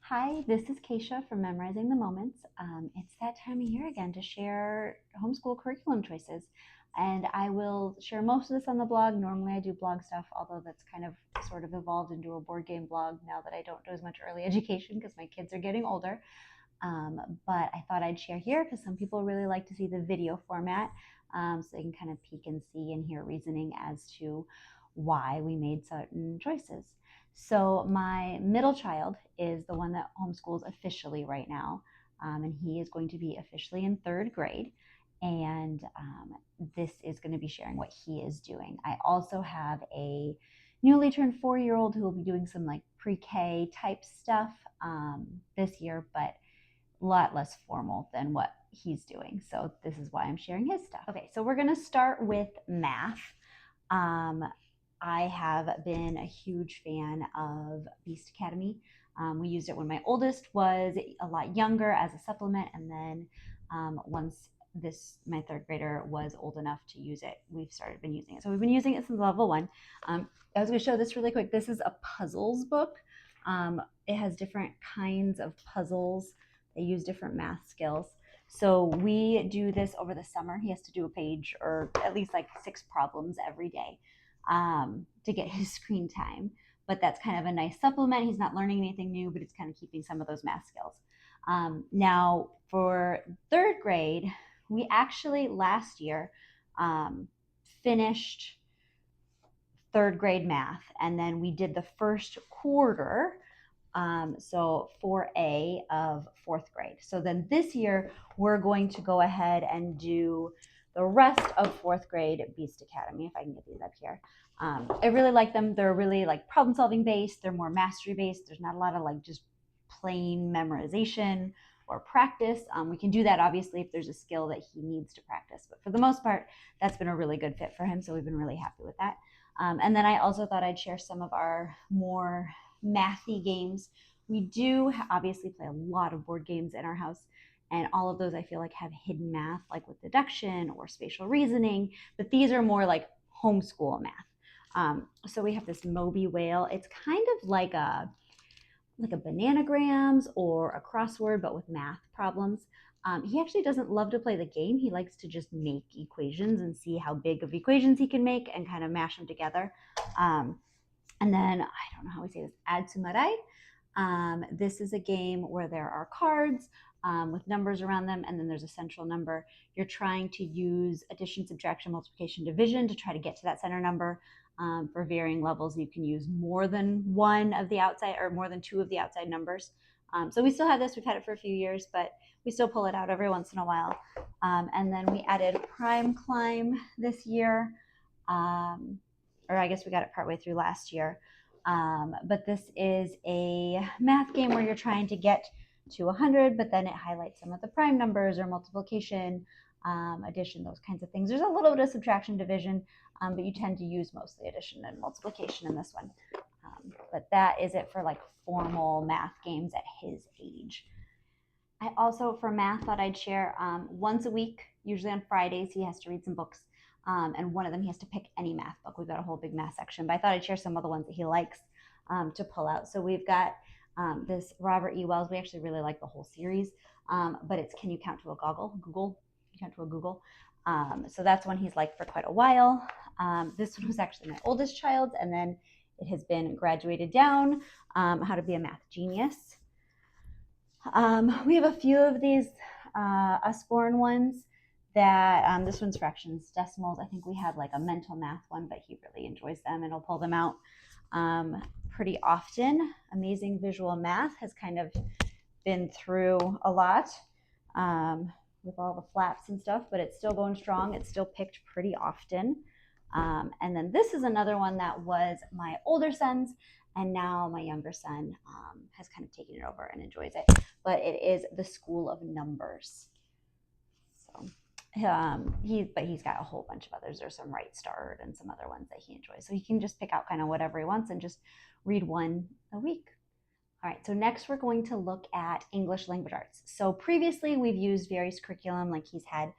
Hi, this is Keisha from Memorizing the Moments. It's that time of year again to share homeschool curriculum choices. And I will share most of this on the blog. Normally I do blog stuff, although that's kind of sort of evolved into a board game blog now that I don't do as much early education because my kids are getting older. But I thought I'd share here because some people really like to see the video format, so they can kind of peek and see and hear reasoning as to why we made certain choices. So my middle child is the one that homeschools officially right now, and he is going to be officially in third grade. And this is going to be sharing what he is doing. I also have a newly turned 4-year-old who will be doing some like pre-K type stuff this year, but a lot less formal than what he's doing. So this is why I'm sharing his stuff. Okay, so we're gonna start with math. I have been a huge fan of Beast Academy. We used it when my oldest was a lot younger as a supplement, and then once my third grader was old enough to use it, we've been using it. So we've been using it since level 1. I was going to show this really quick. This is a puzzles book. It has different kinds of puzzles. They use different math skills. So we do this over the summer. He has to do a page or at least like 6 problems every day to get his screen time. But that's kind of a nice supplement. He's not learning anything new, but it's kind of keeping some of those math skills. Now, for third grade, we actually last year finished third grade math, and then we did the first quarter, so 4A of fourth grade. So then this year, we're going to go ahead and do the rest of fourth grade at Beast Academy, if I can get these up here. I really like them. They're really like problem solving based. They're more mastery based. There's not a lot of like just plain memorization or practice. We can do that obviously if there's a skill that he needs to practice, but for the most part, that's been a really good fit for him. So we've been really happy with that. And then I also thought I'd share some of our more mathy games. We do obviously play a lot of board games in our house, and all of those I feel like have hidden math, like with deduction or spatial reasoning, but these are more like homeschool math. So we have this Moby Whale. It's kind of like a bananagrams or a crossword, but with math problems. He actually doesn't love to play the game. He likes to just make equations and see how big of equations he can make and kind of mash them together. And then, I don't know how we say this, Adsumarai. This is a game where there are cards with numbers around them, and then there's a central number. You're trying to use addition, subtraction, multiplication, division to try to get to that center number. For varying levels, you can use more than one of the outside or more than 2 of the outside numbers. So we still have this. We've had it for a few years, but we still pull it out every once in a while. And then we added Prime Climb this year, or I guess we got it partway through last year. But this is a math game where you're trying to get to 100, but then it highlights some of the prime numbers or multiplication, addition, those kinds of things. There's a little bit of subtraction, division, but you tend to use mostly addition and multiplication in this one. But that is it for like formal math games at his age. I also, for math, thought I'd share once a week, usually on Fridays, he has to read some books. And one of them he has to pick any math book. We've got a whole big math section, but I thought I'd share some of the ones that he likes to pull out. So we've got this Robert E. Wells. We actually really like the whole series, but it's Can You Count to a Google? Can you count to a Google? So that's one he's liked for quite a while. This one was actually my oldest child's, and then it has been graduated down, How to Be a Math Genius. We have a few of these Usborne ones that this one's fractions, decimals. I think we have like a mental math one, but he really enjoys them and he'll pull them out pretty often. Amazing Visual Math has kind of been through a lot with all the flaps and stuff, but it's still going strong. It's still picked pretty often. And then this is another one that was my older son's, and now my younger son has kind of taken it over and enjoys it. But it is the School of Numbers. So he's got a whole bunch of others. There's some Right Start and some other ones that he enjoys. So he can just pick out kind of whatever he wants and just read one a week. All right, so next we're going to look at English language arts. So previously we've used various curriculum, like he's had,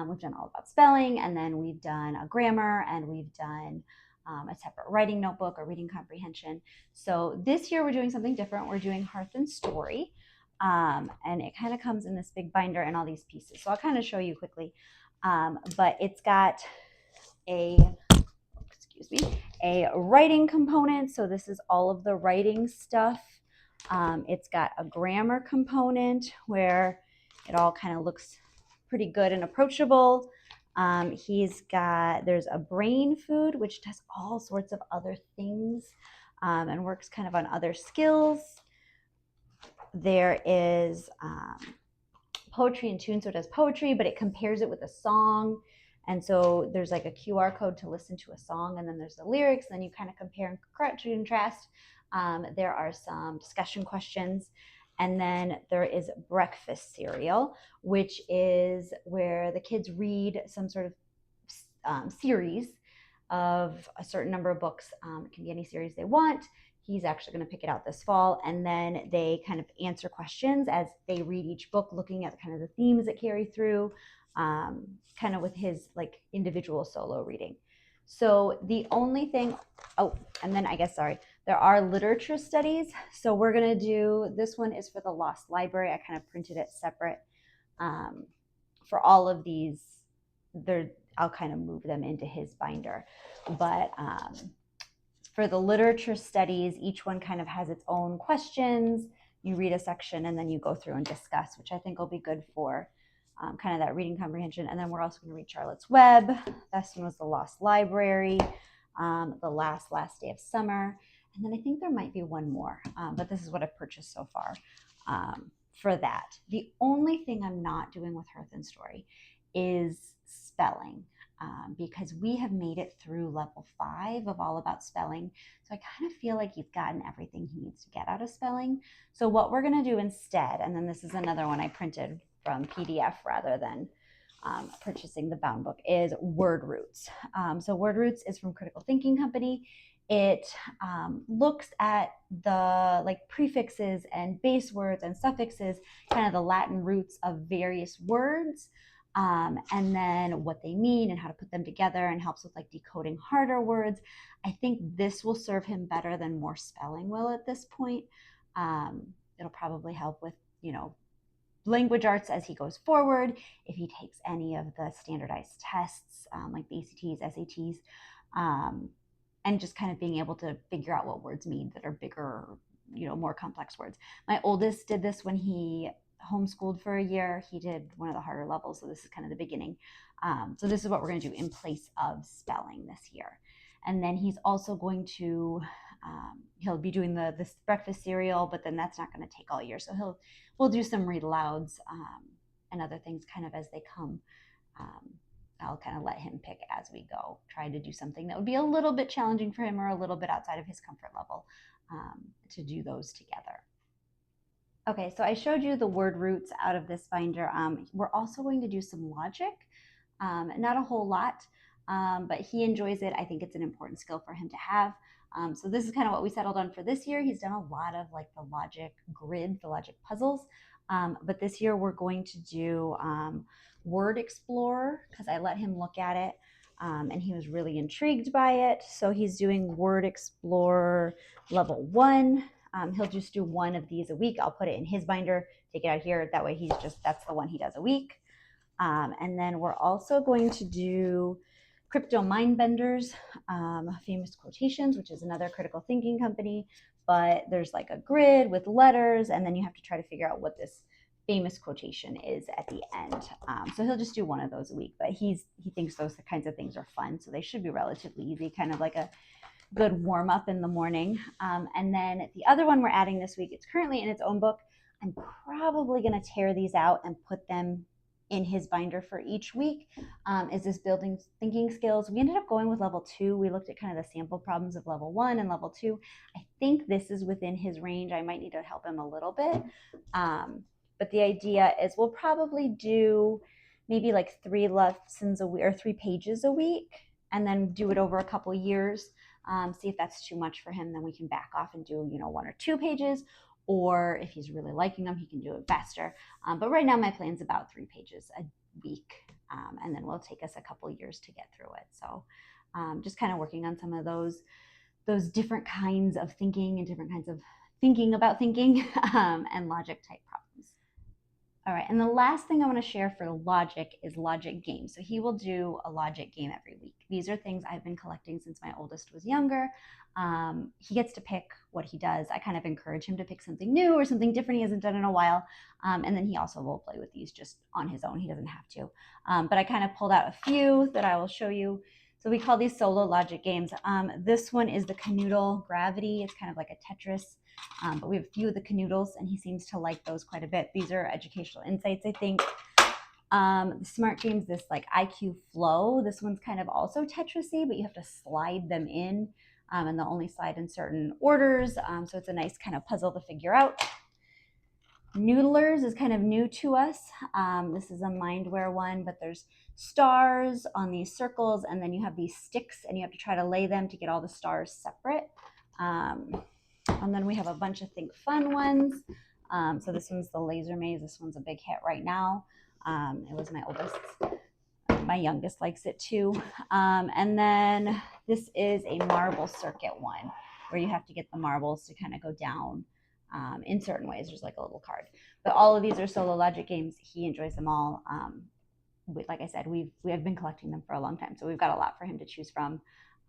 we've done all about spelling, and then we've done a grammar, and we've done a separate writing notebook, a reading comprehension. So this year we're doing something different. We're doing Hearth and Story. And it kind of comes in this big binder and all these pieces. So I'll kind of show you quickly. But it's got a writing component. So this is all of the writing stuff. It's got a grammar component where it all kind of looks pretty good and approachable. There's a brain food, which does all sorts of other things and works kind of on other skills. There is poetry and tune, so it does poetry, but it compares it with a song. And so there's like a QR code to listen to a song, and then there's the lyrics, and then you kind of compare and contrast. There are some discussion questions. And then there is breakfast cereal, which is where the kids read some sort of series of a certain number of books. It can be any series they want. He's actually going to pick it out this fall. And then they kind of answer questions as they read each book, looking at kind of the themes that carry through, kind of with his like individual solo reading. So the only thing, and then there are literature studies. So we're going to do, this one is for the Lost Library. I kind of printed it separate. For all of these, I'll kind of move them into his binder. But for the literature studies, each one kind of has its own questions. You read a section and then you go through and discuss, which I think will be good for kind of that reading comprehension. And then we're also going to read Charlotte's Web. This one was the Lost Library, the last day of summer. And then I think there might be one more, but this is what I've purchased so far for that. The only thing I'm not doing with Hearth and Story is spelling, because we have made it through level 5 of All About Spelling. So I kind of feel like he's gotten everything he needs to get out of spelling. So what we're going to do instead, and then this is another one I printed from PDF rather than purchasing the bound book, is Word Roots. So Word Roots is from Critical Thinking Company. It looks at the like prefixes and base words and suffixes, kind of the Latin roots of various words, and then what they mean and how to put them together, and helps with like decoding harder words. I think this will serve him better than more spelling will at this point. It'll probably help with, language arts as he goes forward, if he takes any of the standardized tests, like the ACTs, SATs, and just kind of being able to figure out what words mean that are bigger, more complex words. My oldest did this when he homeschooled for a year. He did one of the harder levels, so this is kind of the beginning. So this is what we're going to do in place of spelling this year. And then he's also going to, he'll be doing this breakfast cereal, but then that's not going to take all year. So we'll do some read alouds and other things kind of as they come. I'll kind of let him pick as we go, try to do something that would be a little bit challenging for him or a little bit outside of his comfort level to do those together. Okay, so I showed you the word roots out of this binder. We're also going to do some logic, not a whole lot, but he enjoys it. I think it's an important skill for him to have. So this is kind of what we settled on for this year. He's done a lot of like the logic grid, the logic puzzles. But this year we're going to do Word Explorer, because I let him look at it and he was really intrigued by it. So he's doing Word Explorer level 1. He'll just do one of these a week. I'll put it in his binder, take it out here. That way that's the one he does a week. And then we're also going to do Crypto Mind Benders, Famous Quotations, which is another critical thinking company, but there's like a grid with letters, and then you have to try to figure out what this famous quotation is at the end. So he'll just do one of those a week, but he thinks those kinds of things are fun, so they should be relatively easy, kind of like a good warm up in the morning. And then the other one we're adding this week, it's currently in its own book. I'm probably going to tear these out and put them in his binder for each week, is this building thinking skills. We ended up going with level 2. We looked at kind of the sample problems of level 1 and level 2. I think this is within his range. I might need to help him a little bit. But the idea is we'll probably do maybe like 3 lessons a week or 3 pages a week, and then do it over a couple years. See if that's too much for him, then we can back off and do 1 or 2 pages. Or if he's really liking them, he can do it faster. But right now my plan's about 3 pages a week. And then will take us a couple years to get through it. So just kind of working on some of those different kinds of thinking and different kinds of thinking about thinking and logic type problems. All right, and the last thing I want to share for logic is logic games. So he will do a logic game every week. These are things I've been collecting since my oldest was younger. He gets to pick what he does. I kind of encourage him to pick something new or something different he hasn't done in a while. And then he also will play with these just on his own. He doesn't have to. But I kind of pulled out a few that I will show you. So we call these solo logic games. This one is the Canoodle Gravity. It's kind of like a Tetris. But we have a few of the canoodles, and he seems to like those quite a bit. These are educational insights, I think. The Smart Games, this like IQ Flow. This one's kind of also Tetris-y, but you have to slide them in, and they'll only slide in certain orders. So it's a nice kind of puzzle to figure out. Noodlers is kind of new to us. This is a Mindware one, but there's stars on these circles, and then you have these sticks, and you have to try to lay them to get all the stars separate. And then we have a bunch of Think Fun ones. So this one's the Laser Maze. This one's a big hit right now. It was my oldest. My youngest likes it too. And then this is a Marble Circuit one, where you have to get the marbles to kind of go down in certain ways. There's like a little card. But all of these are solo logic games. He enjoys them all. Like I said, we have been collecting them for a long time, so we've got a lot for him to choose from.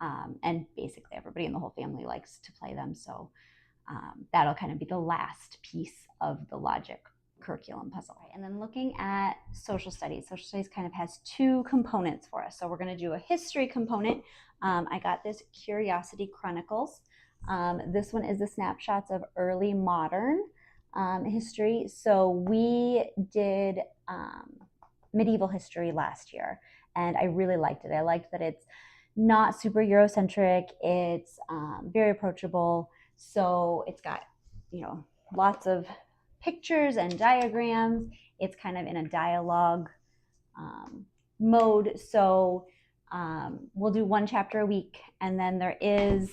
And basically everybody in the whole family likes to play them. So that'll kind of be the last piece of the logic curriculum puzzle. Right? And then looking at social studies kind of has two components for us. So we're going to do a history component. I got this Curiosity Chronicles. This one is the snapshots of early modern history. So we did medieval history last year, and I really liked it. I liked that it's not super Eurocentric. It's very approachable. So it's got, lots of pictures and diagrams. It's kind of in a dialogue mode. So we'll do one chapter a week, and then there's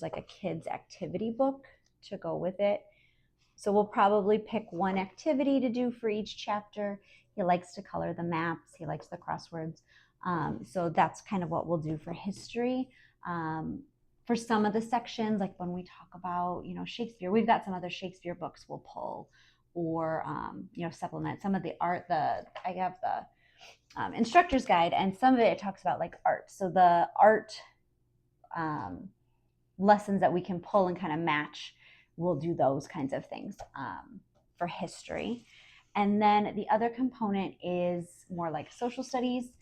like a kids activity book to go with it. So we'll probably pick one activity to do for each chapter. He likes to color the maps. He likes the crosswords. So that's kind of what we'll do for history. For some of the sections, like when we talk about, Shakespeare, we've got some other Shakespeare books we'll pull, or, supplement some of the art. I have the instructor's guide, and some of it talks about like art. So the art lessons that we can pull and kind of match, we'll do those kinds of things for history. And then the other component is more like social studies,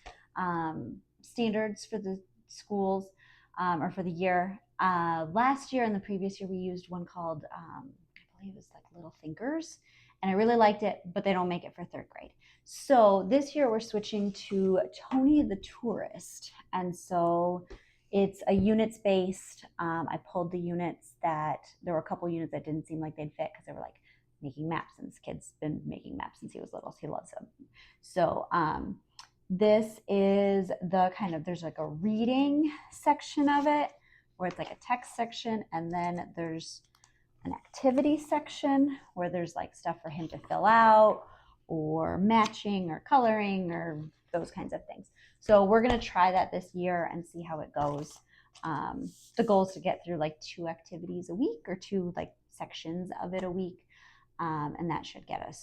standards for the schools or for the year. Last year and the previous year, we used one called, I believe it was like Little Thinkers, and I really liked it, but they don't make it for third grade. So this year we're switching to Tony the Tourist. And so it's a units based. I pulled the units there were a couple units that didn't seem like they'd fit because they were like making maps, and this kid's been making maps since he was little, so he loves them. So this is the kind of, there's like a reading section of it where it's like a text section, and then there's an activity section where there's like stuff for him to fill out, or matching or coloring or those kinds of things. So we're going to try that this year and see how it goes. The goal is to get through like 2 activities a week, or 2 like sections of it a week. And that should get us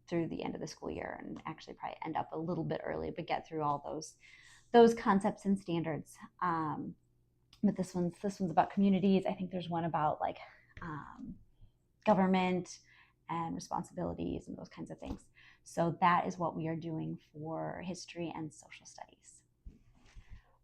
through the end of the school year, and actually probably end up a little bit early, but get through all those concepts and standards. But this one's about communities. I think there's one about like government and responsibilities and those kinds of things. So that is what we are doing for history and social studies.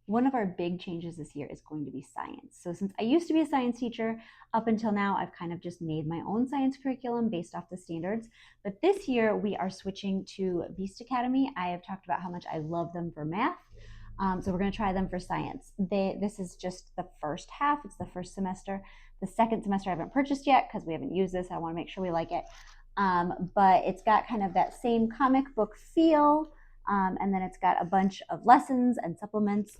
One of our big changes this year is going to be science. So since I used to be a science teacher, up until now, I've kind of just made my own science curriculum based off the standards. But this year, we are switching to Beast Academy. I have talked about how much I love them for math. So we're going to try them for science. This is just the first half. It's the first semester. The second semester I haven't purchased yet because we haven't used this. I want to make sure we like it. But it's got kind of that same comic book feel. And then it's got a bunch of lessons and supplements.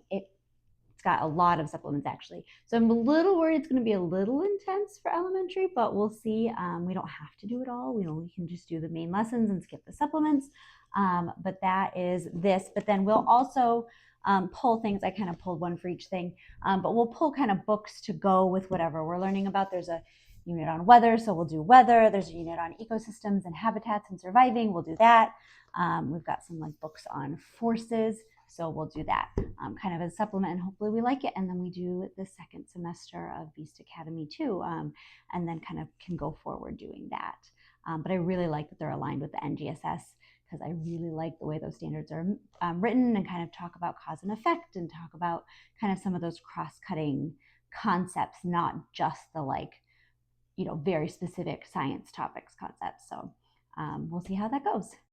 It's got a lot of supplements, actually. So I'm a little worried it's going to be a little intense for elementary, but we'll see. We don't have to do it all. We can just do the main lessons and skip the supplements. But that is this. But then we'll also pull things. I kind of pulled one for each thing, but we'll pull kind of books to go with whatever we're learning about. There's a unit on weather, so we'll do weather. There's a unit on ecosystems and habitats and surviving. We'll do that. We've got some like books on forces, so we'll do that kind of as a supplement, and hopefully we like it. And then we do the second semester of Beast Academy too, and then kind of can go forward doing that. But I really like that they're aligned with the NGSS, because I really like the way those standards are written and kind of talk about cause and effect and talk about kind of some of those cross-cutting concepts, not just the like, very specific science topics concepts. So we'll see how that goes.